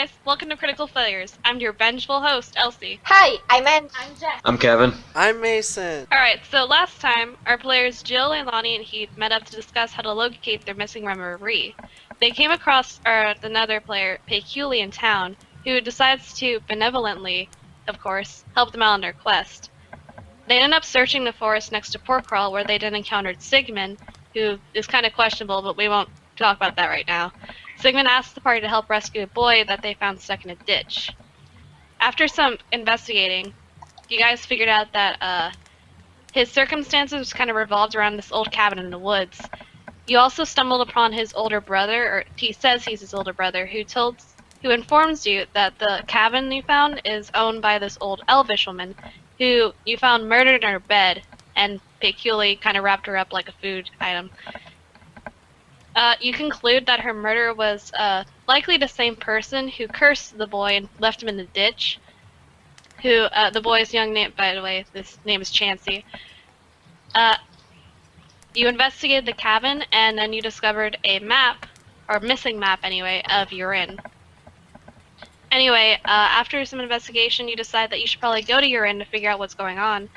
guys, welcome to Critical Failures. I'm your vengeful host, Elsie. Hi, I'm Jess. I'm Gavin. I'm Mason. Alright, so last time, our players Jill, Lonnie, and Heath met up to discuss how to locate their missing memory. They came across another player, Peculi, in town, who decides to benevolently, of course, help them out on their quest. They ended up searching the forest next to Porkcrawl, where they then encountered Sigmund, who is kind of questionable, but we won't talk about that right now. Sigmund asked the party to help rescue a boy that they found stuck in a ditch. After some investigating, you guys figured out that his circumstances kind of revolved around this old cabin in the woods. You also stumbled upon his older brother, or he says he's his older brother, who informs you that the cabin you found is owned by this old elvish woman, who you found murdered in her bed, and Peculi kind of wrapped her up like a food item. You conclude that her murderer was likely the same person who cursed the boy and left him in the ditch. The boy's young name, by the way, this name is Chansey. You investigated the cabin, and then you discovered a map, or missing map anyway, of Yarrin. Anyway, after some investigation, you decide that you should probably go to Yarrin to figure out what's going on.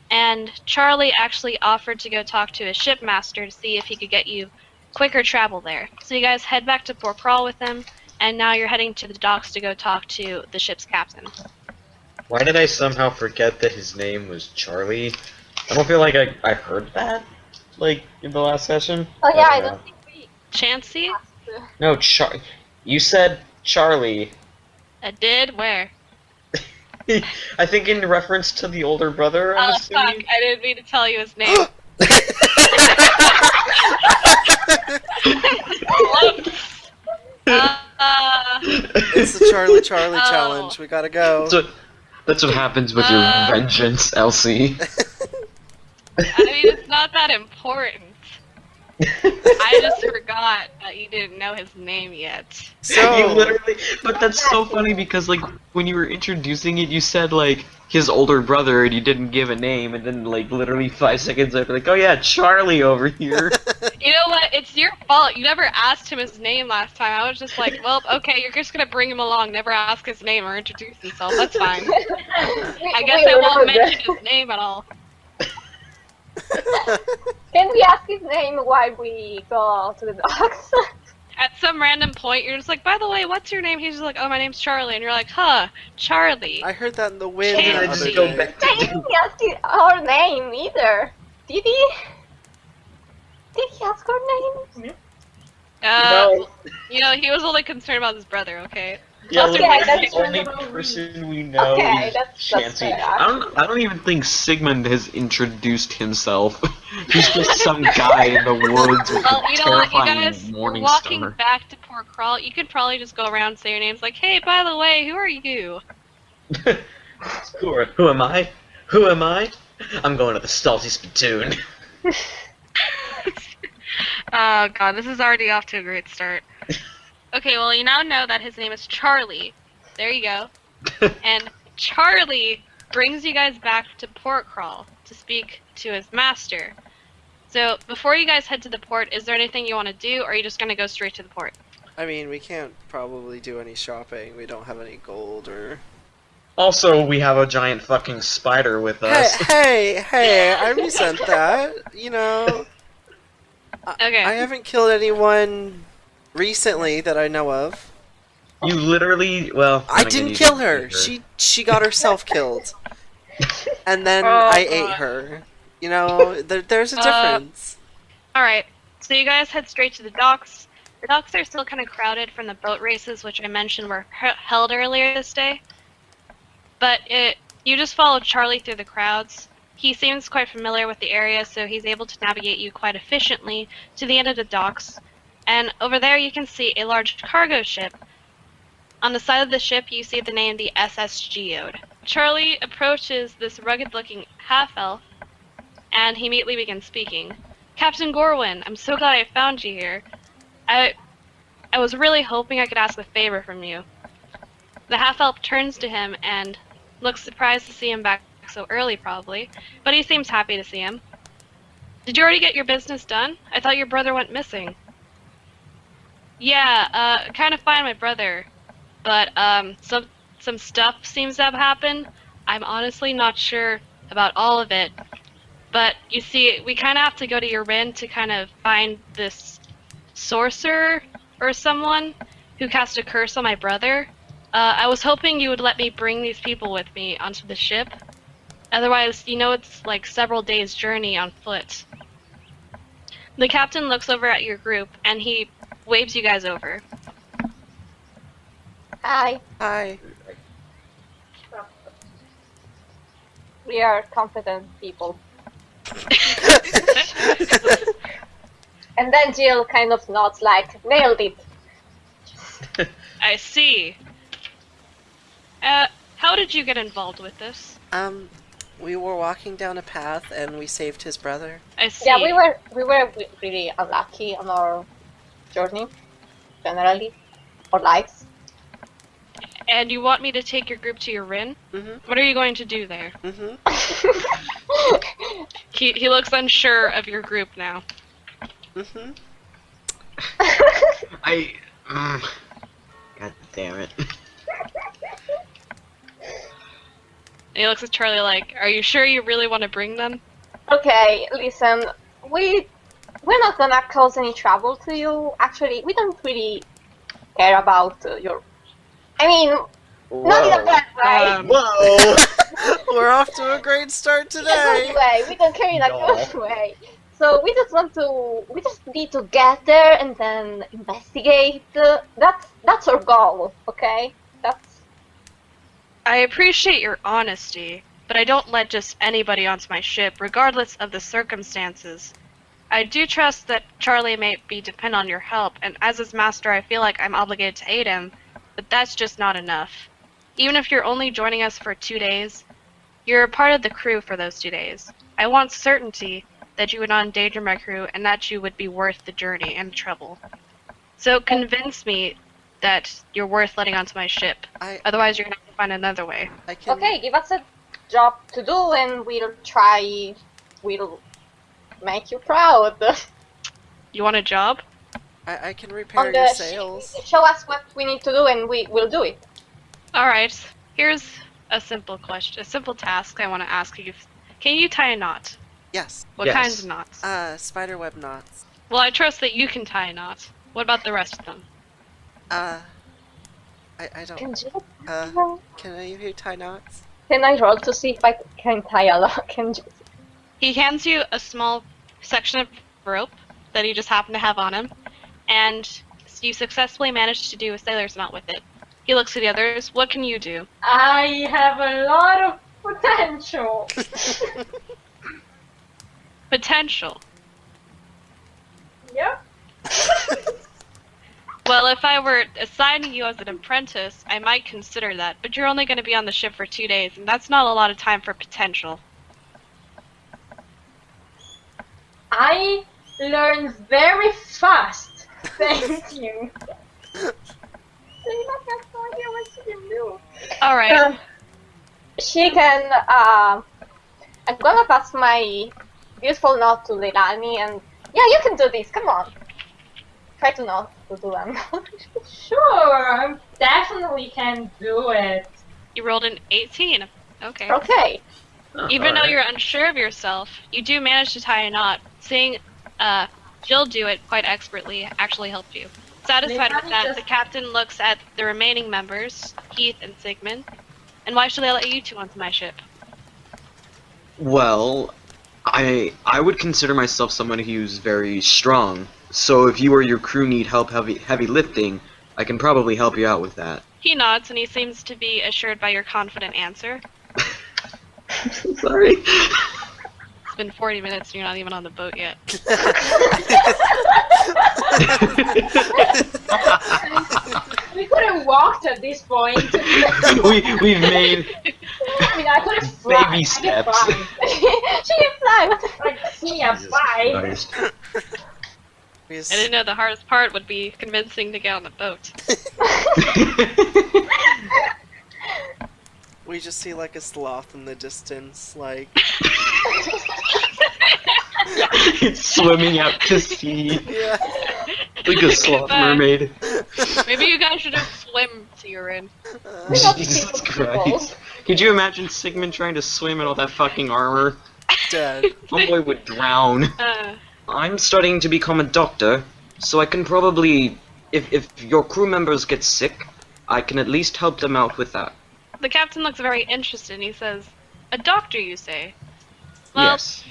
And Charlie actually offered to go talk to his shipmaster to see if he could get you quicker travel there. So you guys head back to Porkcrawl with him, and now you're heading to the docks to go talk to the ship's captain. Why did I somehow forget that his name was Charlie? I don't feel like I heard that, like, in the last session. Oh yeah, I don't think we Chansey? No, you said Charlie. I did? Where? I think in reference to the older brother, I'm assuming. Fuck, I didn't mean to tell you his name. It's the Charlie Oh. challenge. We gotta go. That's what happens with your vengeance, Elsie. I mean, it's not that important. I just forgot that you didn't know his name yet. So You literally, but that's so funny because, like, when you were introducing it, you said, like, his older brother, and you didn't give a name, and then, like, literally 5 seconds later, like, oh yeah, Charlie over here. You know what? It's your fault. You never asked him his name last time. I was just like, well, okay, you're just gonna bring him along, never ask his name or introduce himself. That's fine. I guess I won't mention his name at all. Can we ask his name while we go to the docks? At some random point, you're just like, by the way, what's your name? He's just like, oh, my name's Charlie. And you're like, huh, Charlie. I heard that in the wind Can the I other just go day. back I didn't ask our name either. Did he? Did he ask our name? No. You know, he was only concerned about his brother, okay? Yeah, Also, literally, that's the only one of the person we know Okay, is that's Chansey. fair. I don't even think Sigmund has introduced himself. He's just some guy in the woods with Well, a you know what, you terrifying guys, morning walking star. back to Porkcrawl, you could probably just go around and say your names like, hey, by the way, who are you? Who am I? Who am I? I'm going to the Salty Spittoon. Oh god, this is already off to a great start. Okay, well, you now know that his name is Charlie. There you go. And Charlie brings you guys back to Porkcrawl to speak to his master. So, before you guys head to the port, is there anything you want to do, or are you just going to go straight to the port? I mean, we can't probably do any shopping. We don't have any gold or... Also, we have a giant fucking spider with us. Hey, I resent that. You know, Okay. I haven't killed anyone recently that I know of. You literally, well... I then again, didn't you kill didn't her. She got herself killed. And then Oh, I God. ate her. You know, there's a difference. Alright, so you guys head straight to the docks. The docks are still kind of crowded from the boat races, which I mentioned were held earlier this day. But you just follow Charlie through the crowds. He seems quite familiar with the area, so he's able to navigate you quite efficiently to the end of the docks. And over there you can see a large cargo ship. On the side of the ship you see the name the SS Geode. Charlie approaches this rugged-looking half-elf, and he immediately begins speaking. Captain Gorwin, I'm so glad I found you here. I was really hoping I could ask a favor from you. The half-elf turns to him and looks surprised to see him back so early, probably, but he seems happy to see him. Did you already get your business done? I thought your brother went missing. Yeah, kind of find my brother, but some stuff seems to have happened. I'm honestly not sure about all of it, but you see, we kind of have to go to Yarrin to kind of find this sorcerer or someone who cast a curse on my brother. I was hoping you would let me bring these people with me onto the ship. Otherwise, you know, it's like several days' journey on foot. The captain looks over at your group and he waves you guys over. Hi. Hi. We are competent people. And then Jill kind of nods like, nailed it. I see. How did you get involved with this? We were walking down a path and we saved his brother. I see. Yeah, we were really unlucky on our journey, generally, our lives. And you want me to take your group to Yarrin? Mm-hmm. What are you going to do there? Mm-hmm. He looks unsure of your group now. Mm-hmm. God damn it. And he looks at Charlie like, are you sure you really want to bring them? Okay, listen, we're not gonna cause any trouble to you. Actually, we don't really care about your. I mean, not in a bad way. Whoa! We're off to a great start In a good today. way. We don't care in a No. good way. So we just need to get there and then investigate. That's our goal, okay? I appreciate your honesty, but I don't let just anybody onto my ship, regardless of the circumstances. I do trust that Charlie may be dependent on your help, and as his master I feel like I'm obligated to aid him, but that's just not enough. Even if you're only joining us for 2 days, you're a part of the crew for those 2 days. I want certainty that you would not endanger my crew and that you would be worth the journey and the trouble. So convince me that you're worth letting onto my ship. Otherwise, you're gonna have to find another way. I can. Okay, give us a job to do and we'll make you proud. You want a job? I can repair On your the sails. show us what we need to do and we will do it. Alright, here's a simple question, a simple task I want to ask you. Can you tie a knot? Yes. What Yes. kinds of knots? Spiderweb knots. Well, I trust that you can tie a knot. What about the rest of them? I don't. Can you? Can any of you tie knots? Can I roll to see if I can tie a lot? Can you? He hands you a small section of rope that he just happened to have on him, and you successfully managed to do a sailor's knot with it. He looks to the others. What can you do? I have a lot of potential. Potential. Yep. Well, if I were assigning you as an apprentice, I might consider that, but you're only going to be on the ship for 2 days, and that's not a lot of time for potential. I learn very fast. Thank you. Alright. She can. I'm gonna pass my beautiful note to Leilani, and yeah, you can do this. Come on. Try to not to do them. Sure, I definitely can do it. You rolled an 18. Okay. Okay. Even though you're unsure of yourself, you do manage to tie a knot. Seeing Jill do it quite expertly actually helped you. Satisfied with that, the captain looks at the remaining members, Heath and Sigmund. And why should I let you two onto my ship? Well, I would consider myself someone who's very strong. So if you or your crew need help heavy lifting, I can probably help you out with that. He nods and he seems to be assured by your confident answer. I'm so sorry. It's been 40 minutes and you're not even on the boat yet. We could have walked at this point. We've made I mean, I could have fly. baby steps. She can fly. What the Like, see a fly. Christ. We I just, didn't know the hardest part would be convincing to get on the boat. we just see like a sloth in the distance, like. It's swimming out to sea Yeah. like a sloth mermaid. Maybe you guys should have swim to Yarrin. We got Jesus people. Christ. Could you imagine Sigmund trying to swim in all that fucking armor? Dead. Homeboy would drown. I'm studying to become a doctor, so I can probably... If your crew members get sick, I can at least help them out with that. The captain looks very interested and he says, "A doctor, you say?" Well, Yes.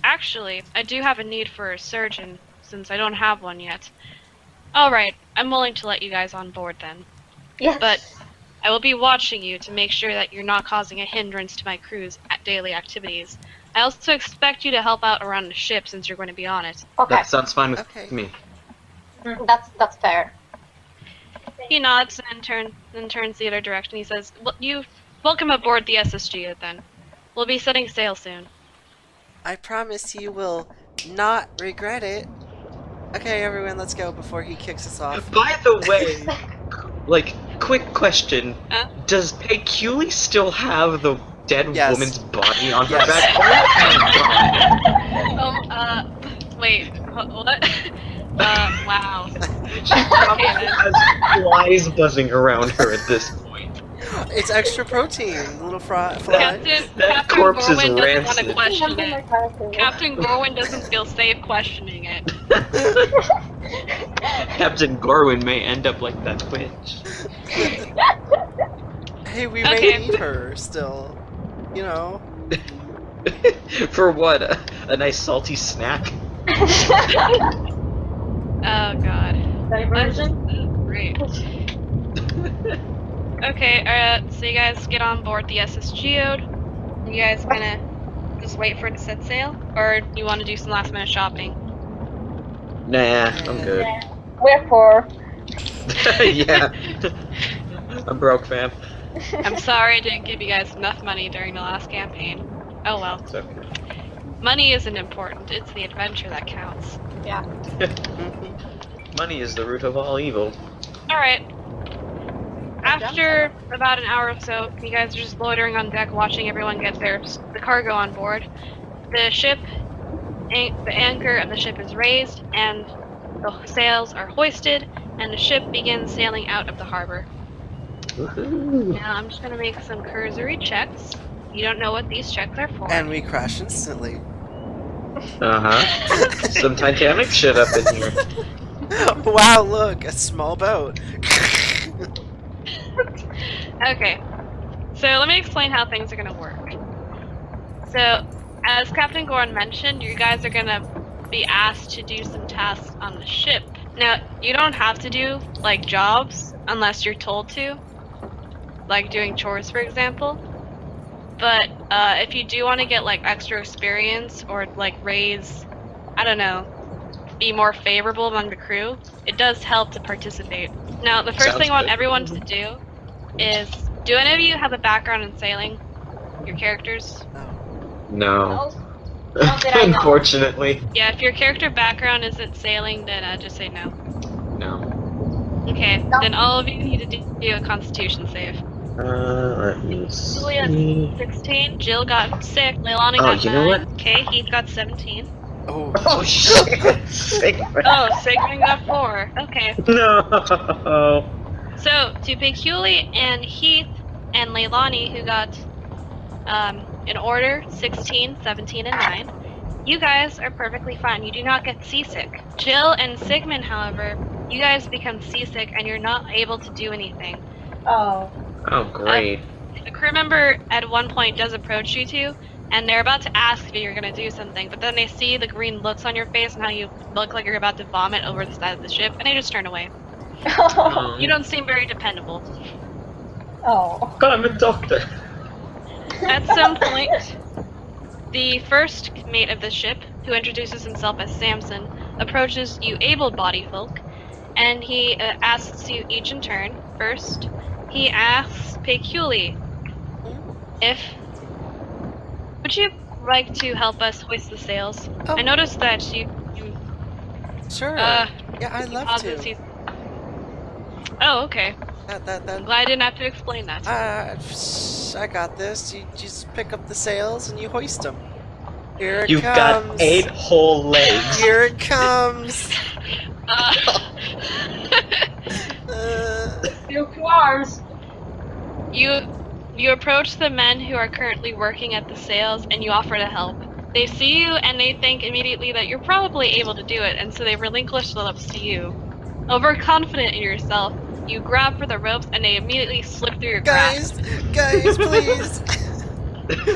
actually, I do have a need for a surgeon, since I don't have one yet. Alright, I'm willing to let you guys on board then. Yes. But I will be watching you to make sure that you're not causing a hindrance to my crew's daily activities. I also expect you to help out around the ship since you're going to be on it. Okay, That sounds fine with Okay. me. that's fair. He nods and turns the other direction. He says, "Well, you welcome aboard the SSG then. We'll be setting sail soon." I promise you will not regret it. Okay, everyone, let's go before he kicks us off. By the way, like, quick question. Does Peculi still have the dead Yes. woman's body on her Yes. back? Oh my god. Wait, what? Wow. She probably has flies buzzing around her at this point. It's extra protein, little fly. That corpse is Gorwin doesn't want to rancid. question it. Captain Gorwin doesn't feel safe questioning it. Captain Gorwin may end up like that witch. Hey, we Okay. may need her still. You know. For what? A nice salty snack? Oh god. Diversion? Great. Okay, so you guys get on board the SS Geode. You guys gonna just wait for it to set sail? Or do you want to do some last minute shopping? Nah, I'm good. We're poor. Yeah. I'm broke, fam. I'm sorry I didn't give you guys enough money during the last campaign. Oh well. It's okay. Money isn't important, it's the adventure that counts. Yeah. Money is the root of all evil. Alright. After about an hour or so, you guys are just loitering on deck watching everyone get the cargo on board. The ship, the anchor of the ship is raised, and the sails are hoisted, and the ship begins sailing out of the harbor. Woohoo. Now I'm just gonna make some cursory checks. You don't know what these checks are for. And we crash instantly. Uh-huh. Some Titanic shit up in here. Wow, look, a small boat. Okay, so let me explain how things are gonna work. So, as Captain Goran mentioned, you guys are gonna be asked to do some tasks on the ship. Now, you don't have to do, like, jobs unless you're told to. Like doing chores, for example. But, if you do want to get, like, extra experience or, like, raise, I don't know, be more favorable among the crew, it does help to participate. Now, the first Sounds thing I want good. everyone to do is, do any of you have a background in sailing? Your characters? No. Not that I know. Unfortunately. Yeah, if your character background isn't sailing, then just say no. No. Okay, No. then all of you need to do a constitution save. Let me Julia see. 16, Jill got 6, Leilani Oh, got you 9, know what? okay, Heath got 17. Oh, Oh shit! Sigmund. Oh, Sigmund got 4, okay. No. So, to Peculi and Heath and Leilani, who got, in order, 16, 17, and 9, you guys are perfectly fine. You do not get seasick. Jill and Sigmund, however, you guys become seasick and you're not able to do anything. Oh. Oh great. A crew member at one point does approach you two, and they're about to ask if you're going to do something, but then they see the green looks on your face and how you look like you're about to vomit over the side of the ship, and they just turn away. You don't seem very dependable. Oh. I'm a doctor. At some point, the first mate of the ship, who introduces himself as Samson, approaches you able-bodied folk, and he asks you each in turn. First, he asks Peculi if... Would you like to help us hoist the sails? Oh. I noticed that you sure. Yeah, I'd love pauses, to. Oh, okay. I'm That. glad I didn't have to explain that. I got this. You just pick up the sails and you hoist them. Here it You've comes. got 8 whole legs. Here it comes. Uh, Uh, Still 2 arms. You approach the men who are currently working at the sails and you offer to help. They see you and they think immediately that you're probably able to do it, and so they relinquish the ropes to you. Overconfident in yourself, you grab for the ropes and they immediately slip through your grasp. Guys, please.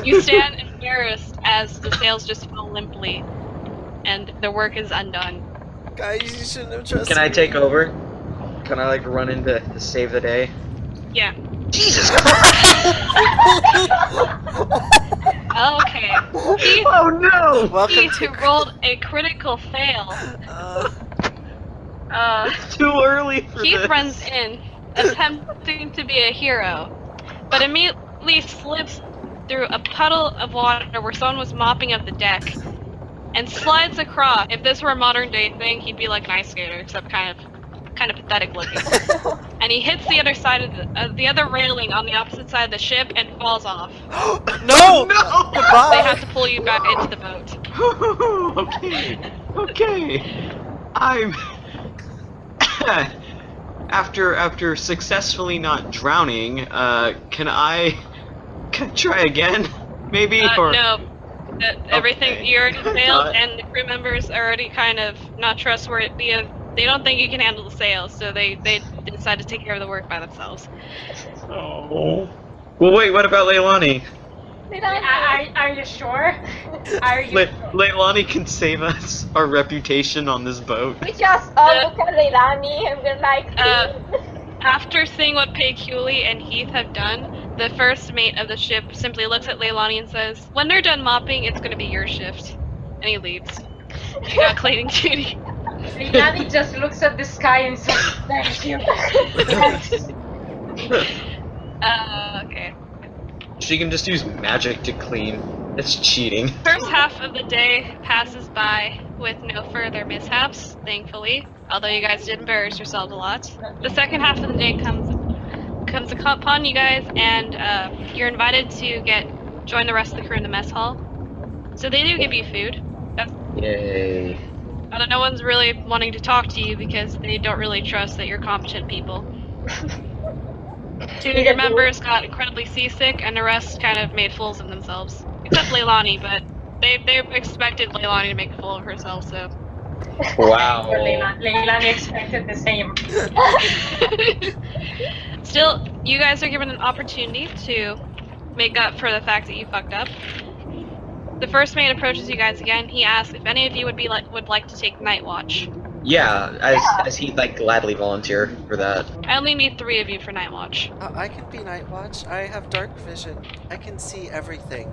You stand embarrassed as the sails just fall limply and the work is undone. Guys, you shouldn't have trusted Can I me. take over? Can I like run in to save the day? Yeah. Jesus Christ! Okay. Keith, Oh no! Welcome Keith, to... who rolled a critical fail. Too early for Keith this. runs in, attempting to be a hero, but immediately slips through a puddle of water where someone was mopping up the deck, and slides across. If this were a modern day thing, he'd be like an ice skater, except kind of pathetic looking. And he hits the other side of the other railing on the opposite side of the ship and falls off. No! No! Goodbye! They have to pull you back into the boat. Okay. I'm after successfully not drowning, can I try again? Maybe or No. Everything Okay. you already failed, and the crew members are already kind of not trustworthy. They don't think you can handle the sails, so they decide to take care of the work by themselves. Oh. Well, wait. What about Leilani? Are you sure? Are you sure? Leilani can save us our reputation on this boat. We just all look at Leilani and we're like, After seeing what Payculi and Heath have done, the first mate of the ship simply looks at Leilani and says, "When they're done mopping, it's going to be your shift." And he leaves. You got cleaning duty. Leilani just looks at the sky and says, "Thank you." Okay. She can just use magic to clean. It's cheating. First half of the day passes by with no further mishaps, thankfully, although you guys did embarrass yourselves a lot. The second half of the day comes upon you guys, and you're invited to join the rest of the crew in the mess hall. So they do give you food. Yay. Although no one's really wanting to talk to you because they don't really trust that you're competent people. Two of your members got incredibly seasick, and the rest kind of made fools of themselves. Except Leilani, but they expected Leilani to make a fool of herself, so. Wow. Leilani expected the same. Still, you guys are given an opportunity to make up for the fact that you fucked up. The first mate approaches you guys again. He asks if any of you would like to take night watch. Yeah, as he'd like gladly volunteer for that. I only need 3 of you for night watch. I can be night watch. I have dark vision. I can see everything.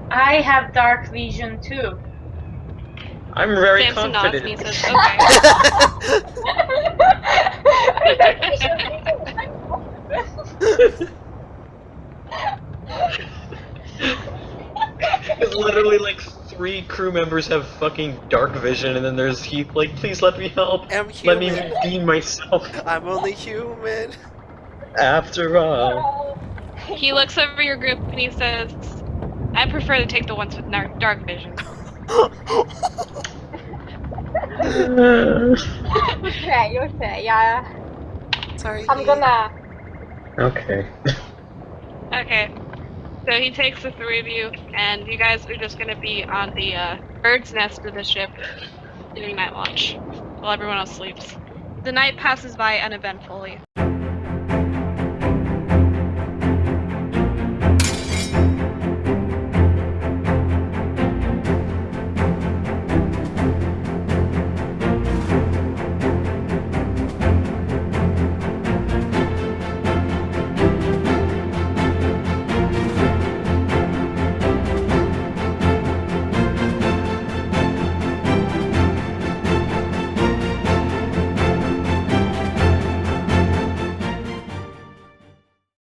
I have dark vision too. I'm very Samson nods and he confident. says, It's literally like 3 crew members have fucking dark vision, and then there's Heath like, please let me help. I'm Let me human. redeem myself. I'm only human. After all. okay. He looks over your group and he says, I prefer to take the ones with dark vision. okay, yeah. Sorry. I'm gonna. Okay. Okay. So he takes the 3 of you, and you guys are just gonna be on the bird's nest of the ship doing night watch while everyone else sleeps. The night passes by uneventfully.